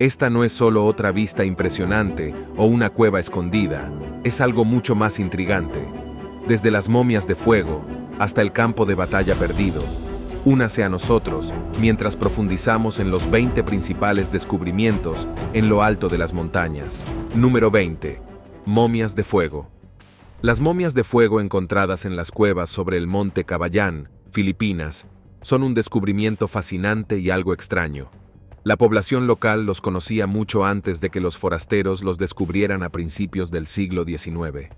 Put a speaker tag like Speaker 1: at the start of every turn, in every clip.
Speaker 1: Esta no es solo otra vista impresionante o una cueva escondida, es algo mucho más intrigante. Desde las momias de fuego hasta el campo de batalla perdido, únase a nosotros mientras profundizamos en los 20 principales descubrimientos en lo alto de las montañas. Número 20. Momias de fuego. Las momias de fuego encontradas en las cuevas sobre el monte Cabayán, Filipinas, son un descubrimiento fascinante y algo extraño. La población local los conocía mucho antes de que los forasteros los descubrieran a principios del siglo XIX.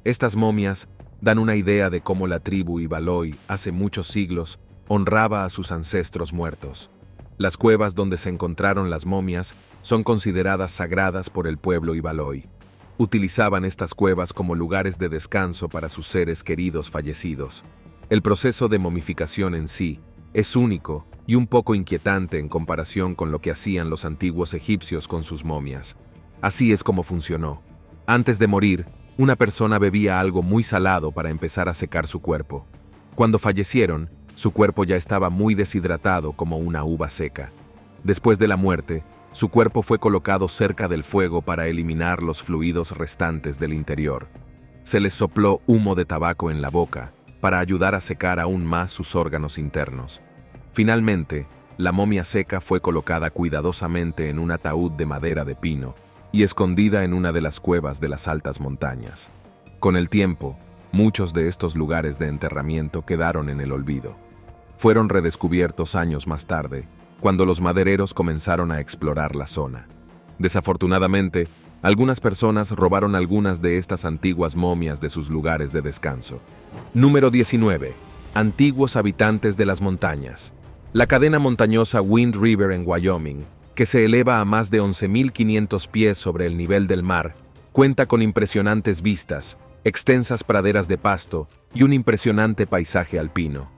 Speaker 1: Estas momias dan una idea de cómo la tribu Ibaloi, hace muchos siglos, honraba a sus ancestros muertos. Las cuevas donde se encontraron las momias son consideradas sagradas por el pueblo Ibaloi. Utilizaban estas cuevas como lugares de descanso para sus seres queridos fallecidos. El proceso de momificación en sí es único y un poco inquietante en comparación con lo que hacían los antiguos egipcios con sus momias. Así es como funcionó. Antes de morir, una persona bebía algo muy salado para empezar a secar su cuerpo. Cuando fallecieron, su cuerpo ya estaba muy deshidratado como una uva seca. Después de la muerte, su cuerpo fue colocado cerca del fuego para eliminar los fluidos restantes del interior. Se les sopló humo de tabaco en la boca para ayudar a secar aún más sus órganos internos. Finalmente, la momia seca fue colocada cuidadosamente en un ataúd de madera de pino y escondida en una de las cuevas de las altas montañas. Con el tiempo, muchos de estos lugares de enterramiento quedaron en el olvido. Fueron redescubiertos años más tarde, cuando los madereros comenzaron a explorar la zona. Desafortunadamente, algunas personas robaron algunas de estas antiguas momias de sus lugares de descanso. Número 19. Antiguos habitantes de las montañas. La cadena montañosa Wind River en Wyoming, que se eleva a más de 11.500 pies sobre el nivel del mar, cuenta con impresionantes vistas, extensas praderas de pasto y un impresionante paisaje alpino.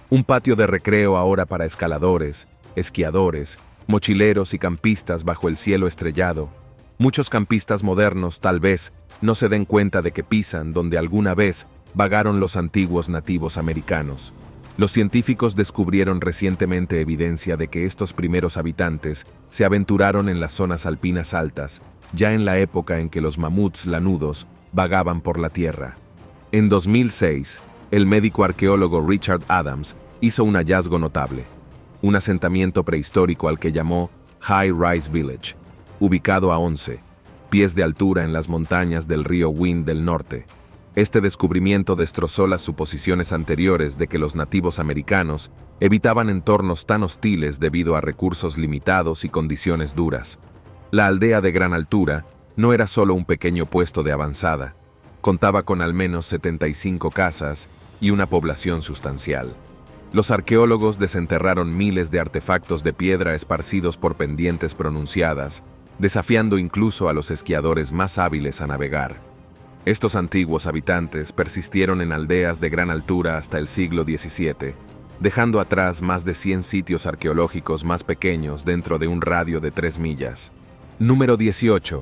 Speaker 1: Un patio de recreo ahora para escaladores, esquiadores, mochileros y campistas bajo el cielo estrellado. Muchos campistas modernos tal vez no se den cuenta de que pisan donde alguna vez vagaron los antiguos nativos americanos. Los científicos descubrieron recientemente evidencia de que estos primeros habitantes se aventuraron en las zonas alpinas altas, ya en la época en que los mamuts lanudos vagaban por la tierra. En 2006, el médico arqueólogo Richard Adams hizo un hallazgo notable: un asentamiento prehistórico al que llamó High Rise Village, ubicado a 11 pies de altura en las montañas del río Wind del norte. Este descubrimiento destrozó las suposiciones anteriores de que los nativos americanos evitaban entornos tan hostiles debido a recursos limitados y condiciones duras. La aldea de gran altura no era solo un pequeño puesto de avanzada, contaba con al menos 75 casas y una población sustancial. Los arqueólogos desenterraron miles de artefactos de piedra esparcidos por pendientes pronunciadas, desafiando incluso a los esquiadores más hábiles a navegar. Estos antiguos habitantes persistieron en aldeas de gran altura hasta el siglo XVII, dejando atrás más de 100 sitios arqueológicos más pequeños dentro de un radio de 3 millas. Número 18.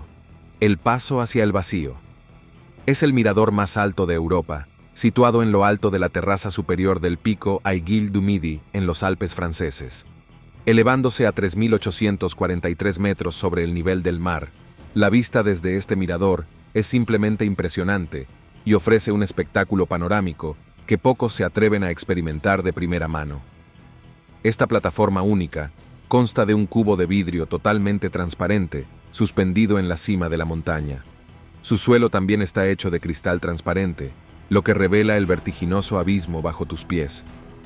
Speaker 1: El paso hacia el vacío. Es el mirador más alto de Europa, situado en lo alto de la terraza superior del pico Aiguille-du-Midi en los Alpes franceses. Elevándose a 3.843 metros sobre el nivel del mar, la vista desde este mirador es simplemente impresionante y ofrece un espectáculo panorámico que pocos se atreven a experimentar de primera mano. Esta plataforma única consta de un cubo de vidrio totalmente transparente suspendido en la cima de la montaña. Su suelo también está hecho de cristal transparente, lo que revela el vertiginoso abismo bajo tus pies.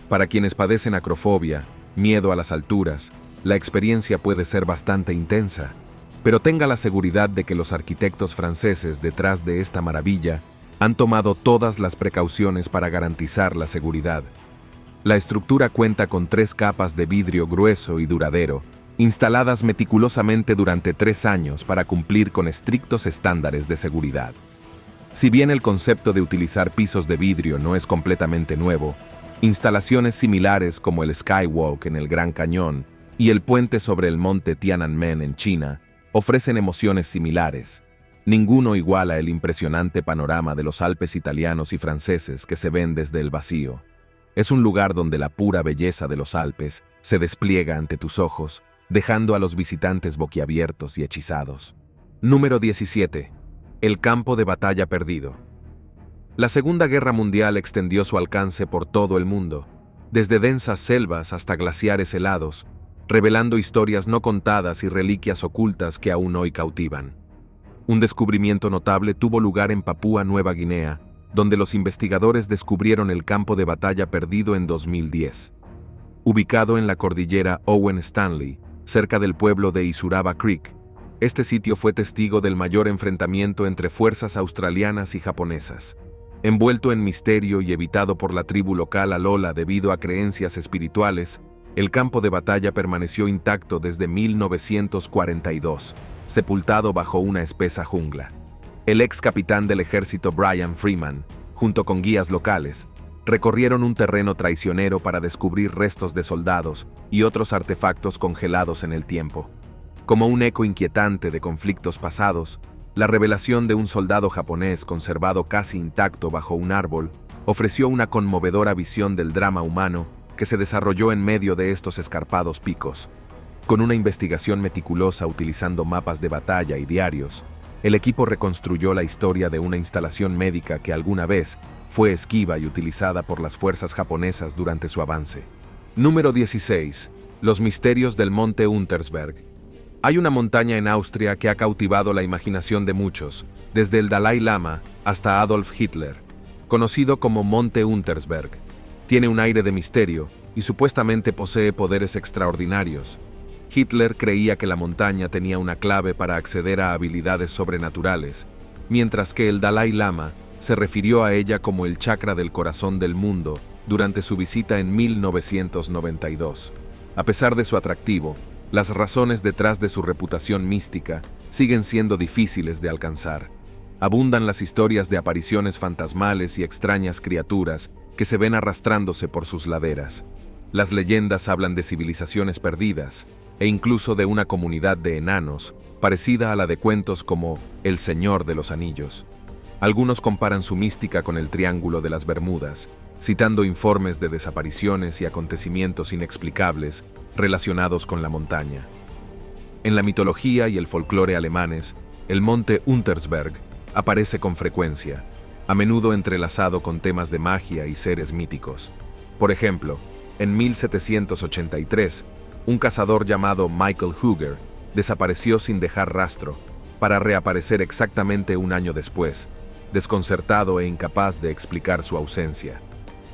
Speaker 1: Para quienes padecen acrofobia, miedo a las alturas, la experiencia puede ser bastante intensa. Pero tenga la seguridad de que los arquitectos franceses detrás de esta maravilla han tomado todas las precauciones para garantizar la seguridad. La estructura cuenta con 3 capas de vidrio grueso y duradero, instaladas meticulosamente durante 3 años para cumplir con estrictos estándares de seguridad. Si bien el concepto de utilizar pisos de vidrio no es completamente nuevo, instalaciones similares como el Skywalk en el Gran Cañón y el puente sobre el monte Tiananmen en China ofrecen emociones similares. Ninguno iguala el impresionante panorama de los Alpes italianos y franceses que se ven desde el vacío. Es un lugar donde la pura belleza de los Alpes se despliega ante tus ojos, dejando a los visitantes boquiabiertos y hechizados. Número 17. El campo de batalla perdido. La Segunda Guerra Mundial extendió su alcance por todo el mundo, desde densas selvas hasta glaciares helados, revelando historias no contadas y reliquias ocultas que aún hoy cautivan. Un descubrimiento notable tuvo lugar en Papúa Nueva Guinea, donde los investigadores descubrieron el campo de batalla perdido en 2010. Ubicado en la cordillera Owen Stanley, cerca del pueblo de Isuraba Creek, este sitio fue testigo del mayor enfrentamiento entre fuerzas australianas y japonesas. Envuelto en misterio y evitado por la tribu local Alola debido a creencias espirituales, el campo de batalla permaneció intacto desde 1942, sepultado bajo una espesa jungla. El ex capitán del ejército Brian Freeman, junto con guías locales, recorrieron un terreno traicionero para descubrir restos de soldados y otros artefactos congelados en el tiempo. Como un eco inquietante de conflictos pasados, la revelación de un soldado japonés conservado casi intacto bajo un árbol ofreció una conmovedora visión del drama humano que se desarrolló en medio de estos escarpados picos. Con una investigación meticulosa utilizando mapas de batalla y diarios, el equipo reconstruyó la historia de una instalación médica que alguna vez fue esquiva y utilizada por las fuerzas japonesas durante su avance. Número 16. Los misterios del Monte Untersberg. Hay una montaña en Austria que ha cautivado la imaginación de muchos, desde el Dalai Lama hasta Adolf Hitler. Conocido como Monte Untersberg, tiene un aire de misterio y supuestamente posee poderes extraordinarios. Hitler creía que la montaña tenía una clave para acceder a habilidades sobrenaturales, mientras que el Dalai Lama se refirió a ella como el chakra del corazón del mundo durante su visita en 1992. A pesar de su atractivo, las razones detrás de su reputación mística siguen siendo difíciles de alcanzar. Abundan las historias de apariciones fantasmales y extrañas criaturas que se ven arrastrándose por sus laderas. Las leyendas hablan de civilizaciones perdidas, e incluso de una comunidad de enanos, parecida a la de cuentos como El Señor de los Anillos. Algunos comparan su mística con el Triángulo de las Bermudas, citando informes de desapariciones y acontecimientos inexplicables relacionados con la montaña. En la mitología y el folclore alemanes, el monte Untersberg aparece con frecuencia, a menudo entrelazado con temas de magia y seres míticos. Por ejemplo, en 1783, un cazador llamado Michael Huger desapareció sin dejar rastro, para reaparecer exactamente un año después, desconcertado e incapaz de explicar su ausencia.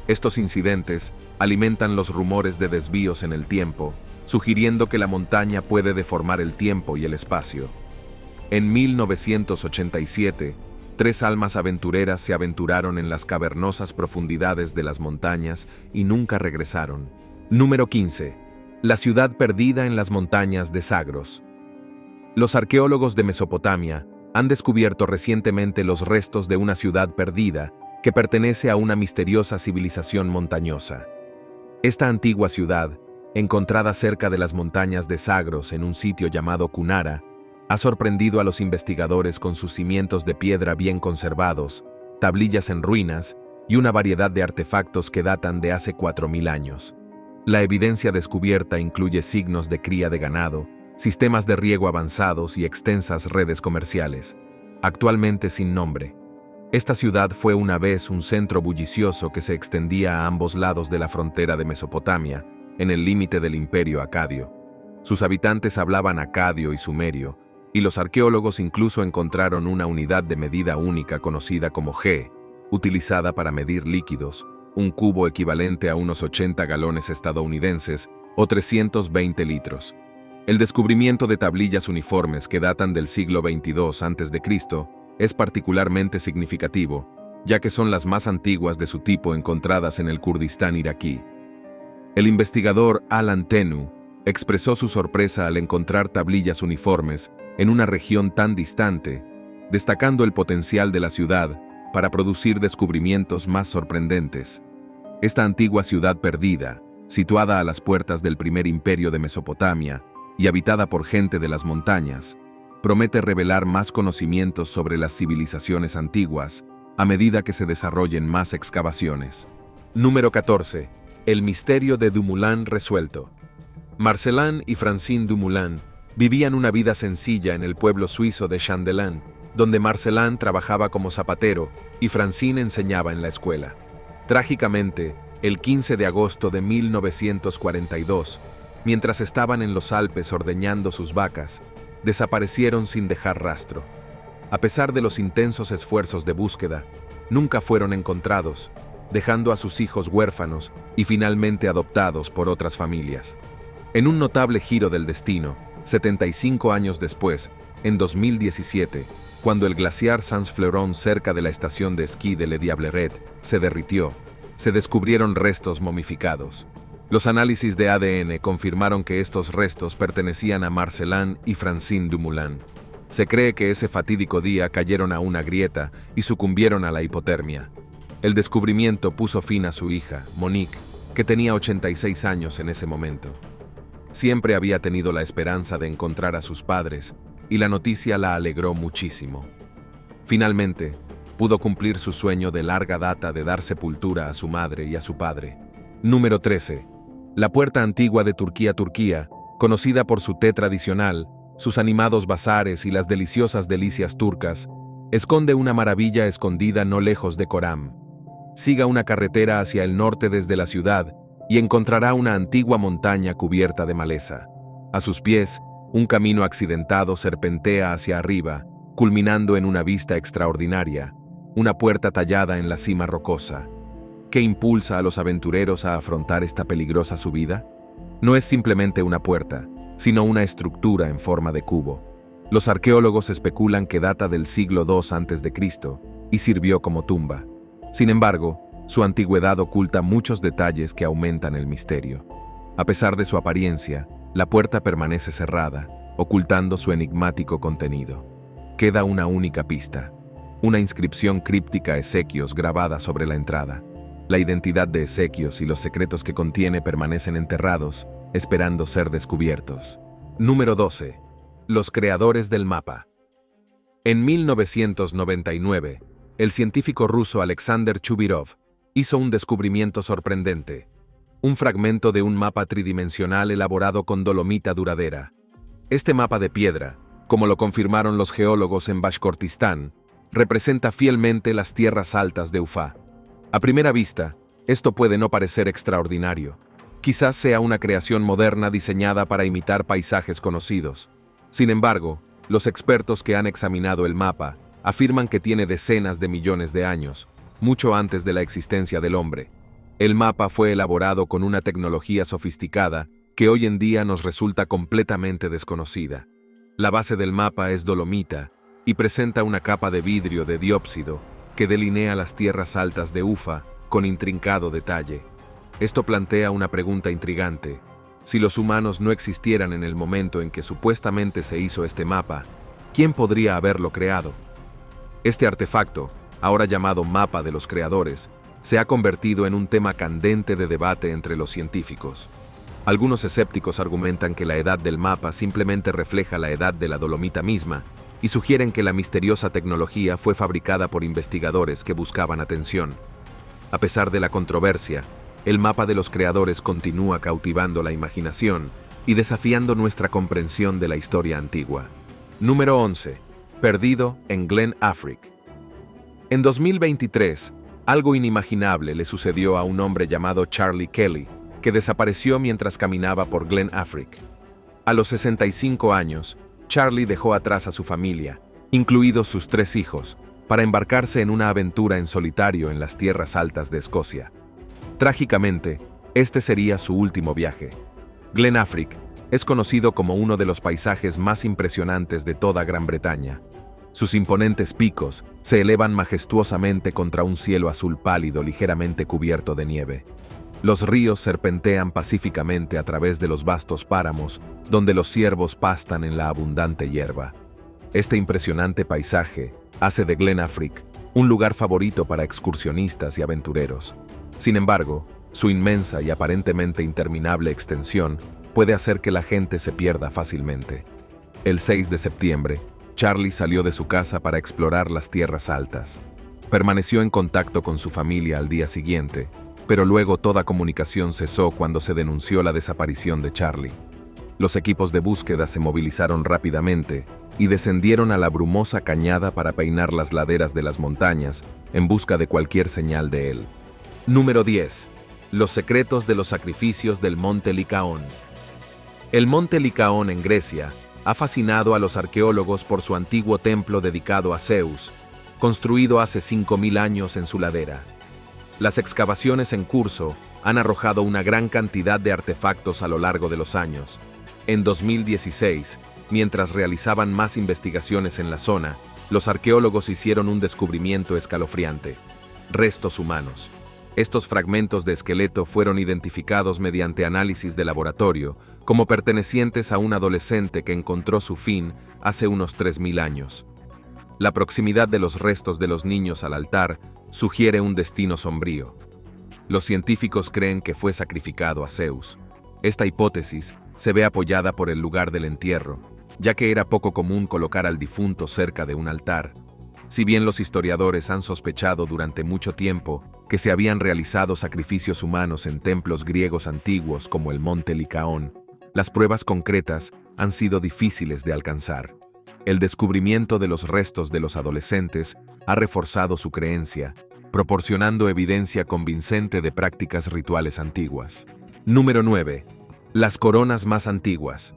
Speaker 1: Estos incidentes alimentan los rumores de desvíos en el tiempo, sugiriendo que la montaña puede deformar el tiempo y el espacio. En 1987, 3 almas aventureras se aventuraron en las cavernosas profundidades de las montañas y nunca regresaron. Número 15. La ciudad perdida en las montañas de Zagros. Los arqueólogos de Mesopotamia han descubierto recientemente los restos de una ciudad perdida que pertenece a una misteriosa civilización montañosa. Esta antigua ciudad, encontrada cerca de las montañas de Zagros en un sitio llamado Cunara, ha sorprendido a los investigadores con sus cimientos de piedra bien conservados, tablillas en ruinas y una variedad de artefactos que datan de hace 4000 años. La evidencia descubierta incluye signos de cría de ganado, sistemas de riego avanzados y extensas redes comerciales, actualmente sin nombre. Esta ciudad fue una vez un centro bullicioso que se extendía a ambos lados de la frontera de Mesopotamia, en el límite del Imperio Acadio. Sus habitantes hablaban acadio y sumerio, y los arqueólogos incluso encontraron una unidad de medida única conocida como G, utilizada para medir líquidos, un cubo equivalente a unos 80 galones estadounidenses o 320 litros. El descubrimiento de tablillas uniformes que datan del siglo XXII a.C. es particularmente significativo, ya que son las más antiguas de su tipo encontradas en el Kurdistán iraquí. El investigador Alan Tenu expresó su sorpresa al encontrar tablillas uniformes en una región tan distante, destacando el potencial de la ciudad para producir descubrimientos más sorprendentes. Esta antigua ciudad perdida, situada a las puertas del primer imperio de Mesopotamia y habitada por gente de las montañas, promete revelar más conocimientos sobre las civilizaciones antiguas a medida que se desarrollen más excavaciones. Número 14. El misterio de Dumoulin resuelto. Marcelin y Francine Dumoulin vivían una vida sencilla en el pueblo suizo de Chandelin, donde Marcelin trabajaba como zapatero y Francine enseñaba en la escuela. Trágicamente, el 15 de agosto de 1942, mientras estaban en los Alpes ordeñando sus vacas, desaparecieron sin dejar rastro. A pesar de los intensos esfuerzos de búsqueda, nunca fueron encontrados, dejando a sus hijos huérfanos y finalmente adoptados por otras familias. En un notable giro del destino, 75 años después, en 2017, cuando el glaciar Sans-Fleuron cerca de la estación de esquí de Le Diableret se derritió, se descubrieron restos momificados. Los análisis de ADN confirmaron que estos restos pertenecían a Marcelin y Francine Dumoulin. Se cree que ese fatídico día cayeron a una grieta y sucumbieron a la hipotermia. El descubrimiento puso fin a su hija, Monique, que tenía 86 años en ese momento. Siempre había tenido la esperanza de encontrar a sus padres, y la noticia la alegró muchísimo. Finalmente, pudo cumplir su sueño de larga data de dar sepultura a su madre y a su padre. Número 13. La puerta antigua de Turquía, conocida por su té tradicional, sus animados bazares y las deliciosas delicias turcas, esconde una maravilla escondida no lejos de Coram. Siga una carretera hacia el norte desde la ciudad y encontrará una antigua montaña cubierta de maleza. A sus pies, un camino accidentado serpentea hacia arriba, culminando en una vista extraordinaria, una puerta tallada en la cima rocosa. ¿Qué impulsa a los aventureros a afrontar esta peligrosa subida? No es simplemente una puerta, sino una estructura en forma de cubo. Los arqueólogos especulan que data del siglo II a.C. y sirvió como tumba. Sin embargo, su antigüedad oculta muchos detalles que aumentan el misterio. A pesar de su apariencia, la puerta permanece cerrada, ocultando su enigmático contenido. Queda una única pista, una inscripción críptica Ezequios grabada sobre la entrada. La identidad de Ezequios y los secretos que contiene permanecen enterrados, esperando ser descubiertos. Número 12. Los creadores del mapa. En 1999, el científico ruso Alexander Chubirov hizo un descubrimiento sorprendente: un fragmento de un mapa tridimensional elaborado con dolomita duradera. Este mapa de piedra, como lo confirmaron los geólogos en Bashkortistán, representa fielmente las tierras altas de Ufá. A primera vista, esto puede no parecer extraordinario. Quizás sea una creación moderna diseñada para imitar paisajes conocidos. Sin embargo, los expertos que han examinado el mapa afirman que tiene decenas de millones de años, mucho antes de la existencia del hombre. El mapa fue elaborado con una tecnología sofisticada que hoy en día nos resulta completamente desconocida. La base del mapa es dolomita y presenta una capa de vidrio de diópsido que delinea las tierras altas de Ufa con intrincado detalle. Esto plantea una pregunta intrigante. Si los humanos no existieran en el momento en que supuestamente se hizo este mapa, ¿quién podría haberlo creado? Este artefacto, ahora llamado Mapa de los Creadores, se ha convertido en un tema candente de debate entre los científicos. Algunos escépticos argumentan que la edad del mapa simplemente refleja la edad de la dolomita misma y sugieren que la misteriosa tecnología fue fabricada por investigadores que buscaban atención. A pesar de la controversia, el Mapa de los Creadores continúa cautivando la imaginación y desafiando nuestra comprensión de la historia antigua. Número 11. Perdido en Glen Affric. En 2023, algo inimaginable le sucedió a un hombre llamado Charlie Kelly, que desapareció mientras caminaba por Glen Affric. A los 65 años, Charlie dejó atrás a su familia, incluidos sus 3 hijos, para embarcarse en una aventura en solitario en las tierras altas de Escocia. Trágicamente, este sería su último viaje. Glen Affric es conocido como uno de los paisajes más impresionantes de toda Gran Bretaña. Sus imponentes picos se elevan majestuosamente contra un cielo azul pálido ligeramente cubierto de nieve. Los ríos serpentean pacíficamente a través de los vastos páramos, donde los ciervos pastan en la abundante hierba. Este impresionante paisaje hace de Glen Affric un lugar favorito para excursionistas y aventureros. Sin embargo, su inmensa y aparentemente interminable extensión puede hacer que la gente se pierda fácilmente. El 6 de septiembre, Charlie salió de su casa para explorar las tierras altas. Permaneció en contacto con su familia al día siguiente, pero luego toda comunicación cesó cuando se denunció la desaparición de Charlie. Los equipos de búsqueda se movilizaron rápidamente y descendieron a la brumosa cañada para peinar las laderas de las montañas en busca de cualquier señal de él. Número 10. Los secretos de los sacrificios del Monte Licaón. El Monte Licaón en Grecia ha fascinado a los arqueólogos por su antiguo templo dedicado a Zeus, construido hace 5000 años en su ladera. Las excavaciones en curso han arrojado una gran cantidad de artefactos a lo largo de los años. En 2016, mientras realizaban más investigaciones en la zona, los arqueólogos hicieron un descubrimiento escalofriante: restos humanos. Estos fragmentos de esqueleto fueron identificados mediante análisis de laboratorio como pertenecientes a un adolescente que encontró su fin hace unos 3000 años. La proximidad de los restos de los niños al altar sugiere un destino sombrío. Los científicos creen que fue sacrificado a Zeus. Esta hipótesis se ve apoyada por el lugar del entierro, ya que era poco común colocar al difunto cerca de un altar. Si bien los historiadores han sospechado durante mucho tiempo que se habían realizado sacrificios humanos en templos griegos antiguos como el Monte Licaón, las pruebas concretas han sido difíciles de alcanzar. El descubrimiento de los restos de los adolescentes ha reforzado su creencia, proporcionando evidencia convincente de prácticas rituales antiguas. Número 9. Las coronas más antiguas.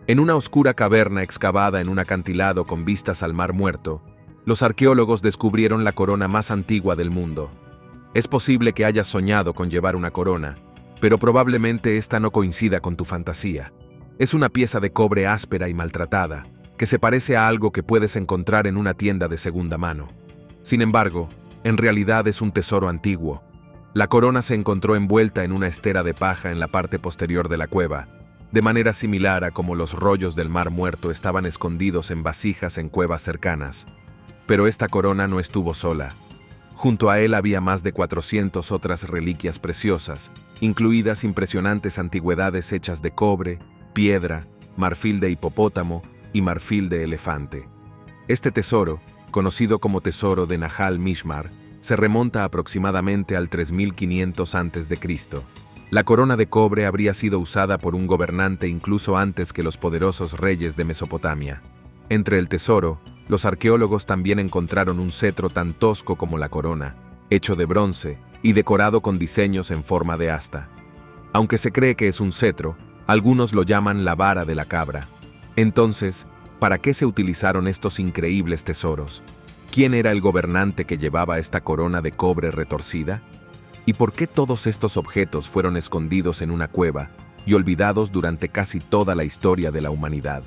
Speaker 1: En una oscura caverna excavada en un acantilado con vistas al Mar Muerto, los arqueólogos descubrieron la corona más antigua del mundo. Es posible que hayas soñado con llevar una corona, pero probablemente esta no coincida con tu fantasía. Es una pieza de cobre áspera y maltratada, que se parece a algo que puedes encontrar en una tienda de segunda mano. Sin embargo, en realidad es un tesoro antiguo. La corona se encontró envuelta en una estera de paja en la parte posterior de la cueva, de manera similar a como los rollos del Mar Muerto estaban escondidos en vasijas en cuevas cercanas. Pero esta corona no estuvo sola. Junto a él había más de 400 otras reliquias preciosas, incluidas impresionantes antigüedades hechas de cobre, piedra, marfil de hipopótamo y marfil de elefante. Este tesoro, conocido como tesoro de Nahal Mishmar, se remonta aproximadamente al 3500 a.C. La corona de cobre habría sido usada por un gobernante incluso antes que los poderosos reyes de Mesopotamia. Entre el tesoro, los arqueólogos también encontraron un cetro tan tosco como la corona, hecho de bronce y decorado con diseños en forma de asta. Aunque se cree que es un cetro, algunos lo llaman la vara de la cabra. Entonces, ¿para qué se utilizaron estos increíbles tesoros? ¿Quién era el gobernante que llevaba esta corona de cobre retorcida? ¿Y por qué todos estos objetos fueron escondidos en una cueva y olvidados durante casi toda la historia de la humanidad?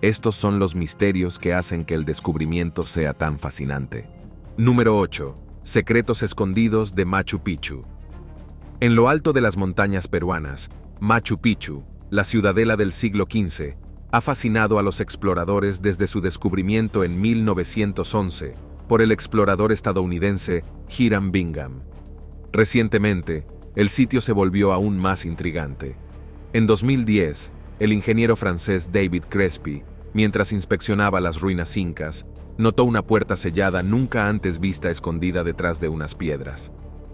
Speaker 1: Estos son los misterios que hacen que el descubrimiento sea tan fascinante. Número 8. Secretos escondidos de Machu Picchu. En lo alto de las montañas peruanas, Machu Picchu, la ciudadela del siglo XV, ha fascinado a los exploradores desde su descubrimiento en 1911 por el explorador estadounidense Hiram Bingham. Recientemente, el sitio se volvió aún más intrigante. En 2010, el ingeniero francés David Crespi, mientras inspeccionaba las ruinas incas, notó una puerta sellada nunca antes vista escondida detrás de unas piedras.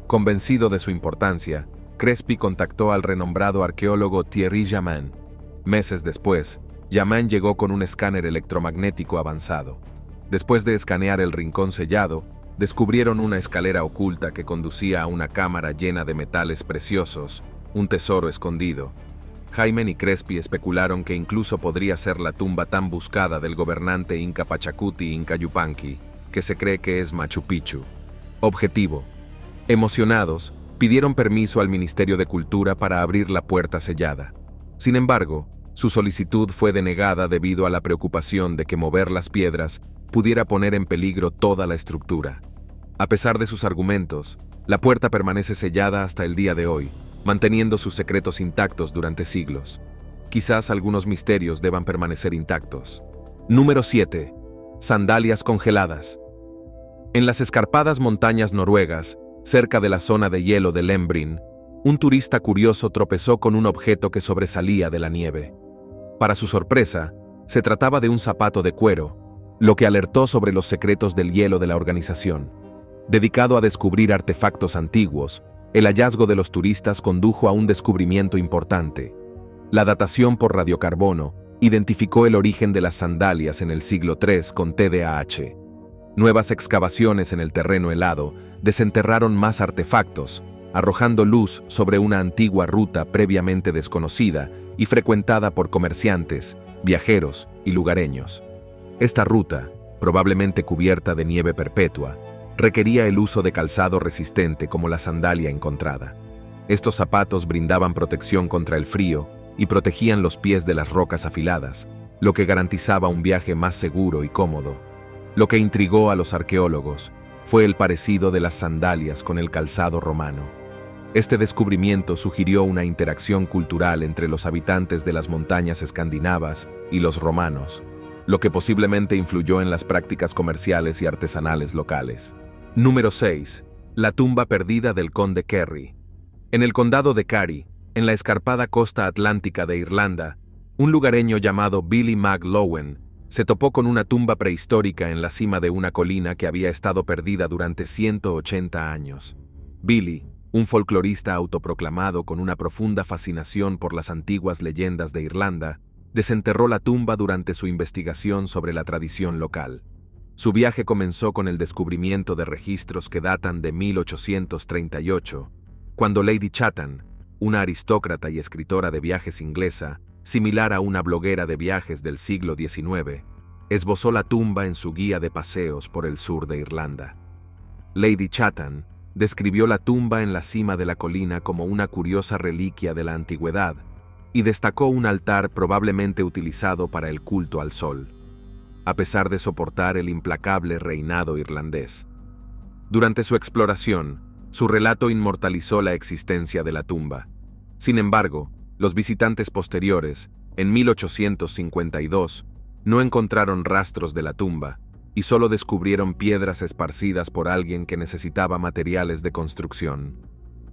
Speaker 1: Convencido de su importancia, Crespi contactó al renombrado arqueólogo Thierry Jamin. Meses después, Jamin llegó con un escáner electromagnético avanzado. Después de escanear el rincón sellado, descubrieron una escalera oculta que conducía a una cámara llena de metales preciosos, un tesoro escondido. Jaime y Crespi especularon que incluso podría ser la tumba tan buscada del gobernante Inca Pachacuti Inca Yupanqui, que se cree que es Machu Picchu. Objetivo. Emocionados, pidieron permiso al Ministerio de Cultura para abrir la puerta sellada. Sin embargo, su solicitud fue denegada debido a la preocupación de que mover las piedras pudiera poner en peligro toda la estructura. A pesar de sus argumentos, la puerta permanece sellada hasta el día de hoy, manteniendo sus secretos intactos durante siglos. Quizás algunos misterios deban permanecer intactos. Número 7. Sandalias congeladas. En las escarpadas montañas noruegas, cerca de la zona de hielo de Lembrin, un turista curioso tropezó con un objeto que sobresalía de la nieve. Para su sorpresa, se trataba de un zapato de cuero, lo que alertó sobre los secretos del hielo de la organización. Dedicado a descubrir artefactos antiguos, el hallazgo de los turistas condujo a un descubrimiento importante. La datación por radiocarbono identificó el origen de las sandalias en el siglo III con TDAH. Nuevas excavaciones en el terreno helado desenterraron más artefactos, arrojando luz sobre una antigua ruta previamente desconocida y frecuentada por comerciantes, viajeros y lugareños. Esta ruta, probablemente cubierta de nieve perpetua, requería el uso de calzado resistente como la sandalia encontrada. Estos zapatos brindaban protección contra el frío y protegían los pies de las rocas afiladas, lo que garantizaba un viaje más seguro y cómodo. Lo que intrigó a los arqueólogos fue el parecido de las sandalias con el calzado romano. Este descubrimiento sugirió una interacción cultural entre los habitantes de las montañas escandinavas y los romanos, lo que posiblemente influyó en las prácticas comerciales y artesanales locales. Número 6. La tumba perdida del conde Kerry. En el condado de Kerry, en la escarpada costa atlántica de Irlanda, un lugareño llamado Billy McLowen se topó con una tumba prehistórica en la cima de una colina que había estado perdida durante 180 años. Billy, un folclorista autoproclamado con una profunda fascinación por las antiguas leyendas de Irlanda, desenterró la tumba durante su investigación sobre la tradición local. Su viaje comenzó con el descubrimiento de registros que datan de 1838, cuando Lady Chatham, una aristócrata y escritora de viajes inglesa, similar a una bloguera de viajes del siglo XIX, esbozó la tumba en su guía de paseos por el sur de Irlanda. Lady Chatham describió la tumba en la cima de la colina como una curiosa reliquia de la antigüedad y destacó un altar probablemente utilizado para el culto al sol, a pesar de soportar el implacable reinado irlandés. Durante su exploración, su relato inmortalizó la existencia de la tumba. Sin embargo, los visitantes posteriores, en 1852, no encontraron rastros de la tumba y solo descubrieron piedras esparcidas por alguien que necesitaba materiales de construcción.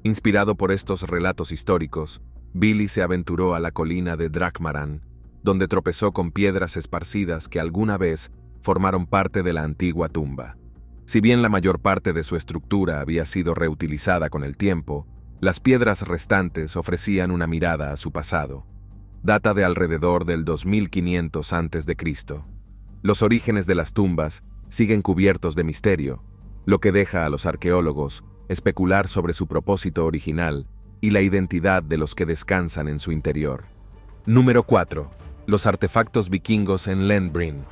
Speaker 1: Inspirado por estos relatos históricos, Billy se aventuró a la colina de Drachmaran, donde tropezó con piedras esparcidas que alguna vez formaron parte de la antigua tumba. Si bien la mayor parte de su estructura había sido reutilizada con el tiempo, las piedras restantes ofrecían una mirada a su pasado. Data de alrededor del 2500 a.C. Los orígenes de las tumbas siguen cubiertos de misterio, lo que deja a los arqueólogos especular sobre su propósito original y la identidad de los que descansan en su interior. Número 4. Los artefactos vikingos en Llänbrin.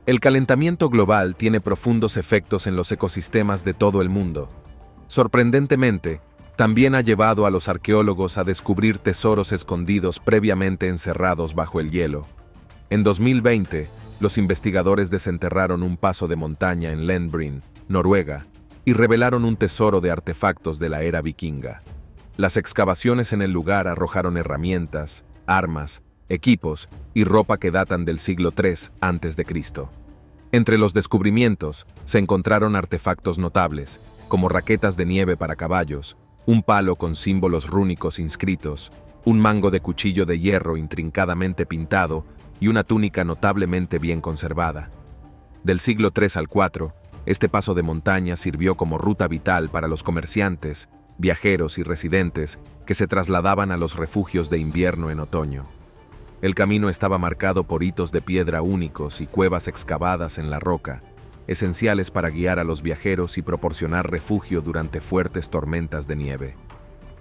Speaker 1: El calentamiento global tiene profundos efectos en los ecosistemas de todo el mundo. Sorprendentemente, también ha llevado a los arqueólogos a descubrir tesoros escondidos previamente encerrados bajo el hielo. En 2020, los investigadores desenterraron un paso de montaña en Llänbrin, Noruega, y revelaron un tesoro de artefactos de la era vikinga. Las excavaciones en el lugar arrojaron herramientas, armas, equipos y ropa que datan del siglo III a.C. Entre los descubrimientos se encontraron artefactos notables, como raquetas de nieve para caballos, un palo con símbolos rúnicos inscritos, un mango de cuchillo de hierro intrincadamente pintado y una túnica notablemente bien conservada. Del siglo III al IV, este paso de montaña sirvió como ruta vital para los comerciantes, viajeros y residentes que se trasladaban a los refugios de invierno en otoño. El camino estaba marcado por hitos de piedra únicos y cuevas excavadas en la roca, esenciales para guiar a los viajeros y proporcionar refugio durante fuertes tormentas de nieve.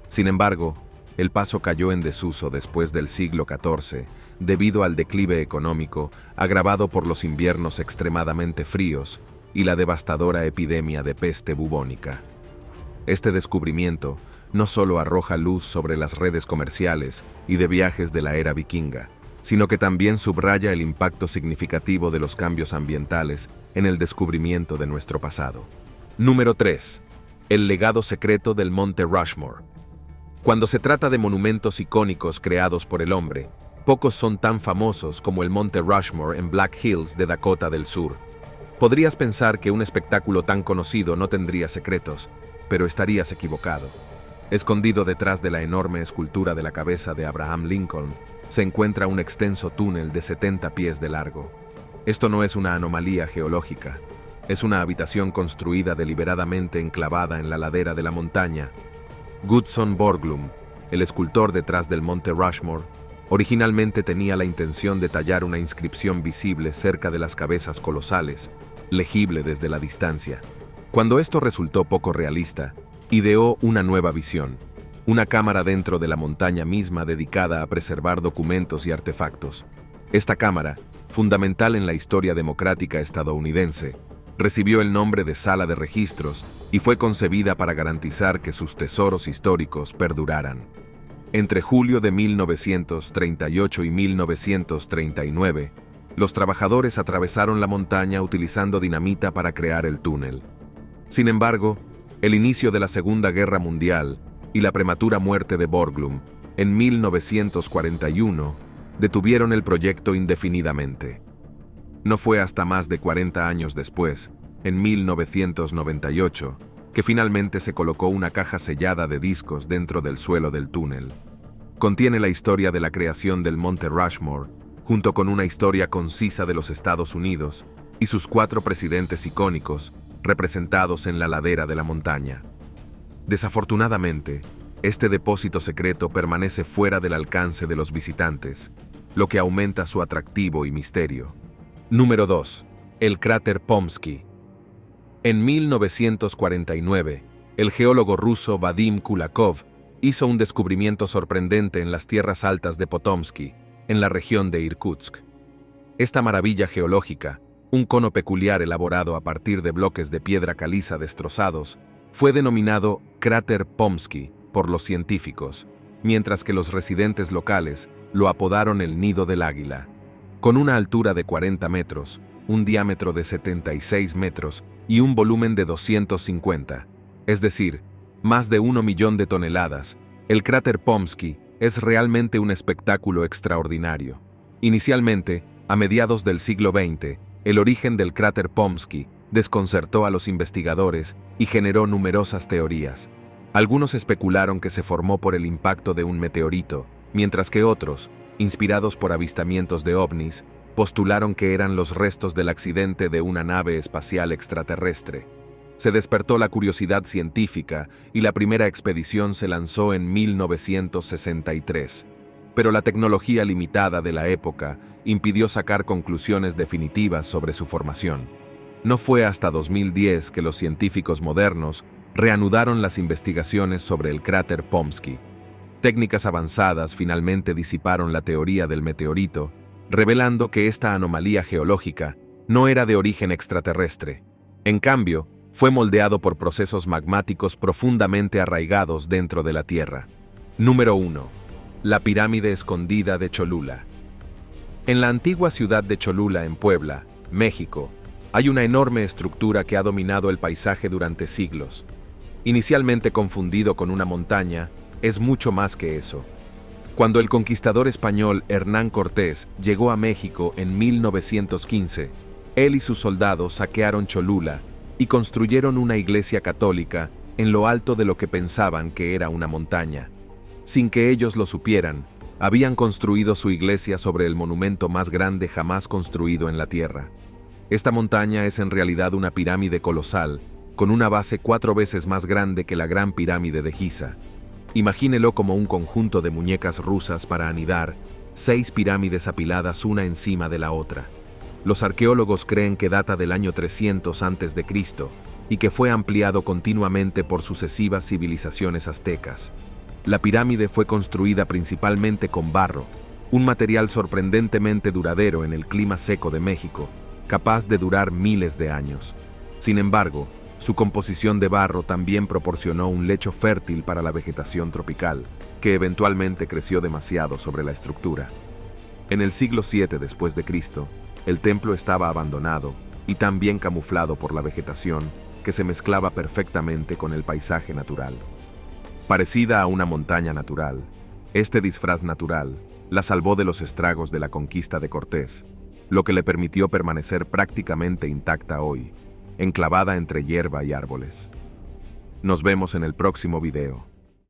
Speaker 1: Sin embargo, el paso cayó en desuso después del siglo XIV, debido al declive económico agravado por los inviernos extremadamente fríos y la devastadora epidemia de peste bubónica. Este descubrimiento no solo arroja luz sobre las redes comerciales y de viajes de la era vikinga, sino que también subraya el impacto significativo de los cambios ambientales en el descubrimiento de nuestro pasado. Número 3. El legado secreto del Monte Rushmore. Cuando se trata de monumentos icónicos creados por el hombre, pocos son tan famosos como el Monte Rushmore en Black Hills de Dakota del Sur. Podrías pensar que un espectáculo tan conocido no tendría secretos, pero estarías equivocado. Escondido detrás de la enorme escultura de la cabeza de Abraham Lincoln, se encuentra un extenso túnel de 70 pies de largo. Esto no es una anomalía geológica, es una habitación construida deliberadamente enclavada en la ladera de la montaña. Gutzon Borglum, el escultor detrás del Monte Rushmore, Originalmente tenía la intención de tallar una inscripción visible cerca de las cabezas colosales, legible desde la distancia. Cuando esto resultó poco realista, ideó una nueva visión, una cámara dentro de la montaña misma dedicada a preservar documentos y artefactos. Esta cámara, fundamental en la historia democrática estadounidense, recibió el nombre de Sala de Registros y fue concebida para garantizar que sus tesoros históricos perduraran. Entre julio de 1938 y 1939, los trabajadores atravesaron la montaña utilizando dinamita para crear el túnel. Sin embargo, el inicio de la Segunda Guerra Mundial y la prematura muerte de Borglum en 1941 detuvieron el proyecto indefinidamente. No fue hasta más de 40 años después, en 1998, que finalmente se colocó una caja sellada de discos dentro del suelo del túnel. Contiene la historia de la creación del Monte Rushmore, junto con una historia concisa de los Estados Unidos y sus 4 presidentes icónicos, representados en la ladera de la montaña. Desafortunadamente, este depósito secreto permanece fuera del alcance de los visitantes, lo que aumenta su atractivo y misterio. Número 2. El cráter Pomsky. En 1949, el geólogo ruso Vadim Kulakov hizo un descubrimiento sorprendente en las tierras altas de Potomsky, en la región de Irkutsk. Esta maravilla geológica, un cono peculiar elaborado a partir de bloques de piedra caliza destrozados, fue denominado cráter Pomsky por los científicos, mientras que los residentes locales lo apodaron el Nido del Águila. Con una altura de 40 metros, un diámetro de 76 metros y un volumen de 250, es decir, más de 1 millón de toneladas, el cráter Pomsky es realmente un espectáculo extraordinario. Inicialmente, a mediados del siglo XX, el origen del cráter Pomsky desconcertó a los investigadores y generó numerosas teorías. Algunos especularon que se formó por el impacto de un meteorito, mientras que otros, inspirados por avistamientos de ovnis, postularon que eran los restos del accidente de una nave espacial extraterrestre. Se despertó la curiosidad científica y la primera expedición se lanzó en 1963. Pero la tecnología limitada de la época impidió sacar conclusiones definitivas sobre su formación. No fue hasta 2010 que los científicos modernos reanudaron las investigaciones sobre el cráter Pomsky. Técnicas avanzadas finalmente disiparon la teoría del meteorito, revelando que esta anomalía geológica no era de origen extraterrestre. En cambio, fue moldeado por procesos magmáticos profundamente arraigados dentro de la Tierra. Número 1. La pirámide escondida de Cholula. En la antigua ciudad de Cholula, en Puebla, México, hay una enorme estructura que ha dominado el paisaje durante siglos. Inicialmente confundido con una montaña, es mucho más que eso. Cuando el conquistador español Hernán Cortés llegó a México en 1915, él y sus soldados saquearon Cholula y construyeron una iglesia católica en lo alto de lo que pensaban que era una montaña. Sin que ellos lo supieran, habían construido su iglesia sobre el monumento más grande jamás construido en la tierra. Esta montaña es en realidad una pirámide colosal, con una base 4 veces más grande que la Gran Pirámide de Giza. Imagínelo como un conjunto de muñecas rusas para anidar, 6 pirámides apiladas una encima de la otra. Los arqueólogos creen que data del año 300 a.C. y que fue ampliado continuamente por sucesivas civilizaciones aztecas. La pirámide fue construida principalmente con barro, un material sorprendentemente duradero en el clima seco de México, capaz de durar miles de años. Sin embargo, su composición de barro también proporcionó un lecho fértil para la vegetación tropical, que eventualmente creció demasiado sobre la estructura. En el siglo VII después de Cristo, el templo estaba abandonado y tan bien camuflado por la vegetación que se mezclaba perfectamente con el paisaje natural. Parecida a una montaña natural, este disfraz natural la salvó de los estragos de la conquista de Cortés, lo que le permitió permanecer prácticamente intacta hoy, enclavada entre hierba y árboles. Nos vemos en el próximo video.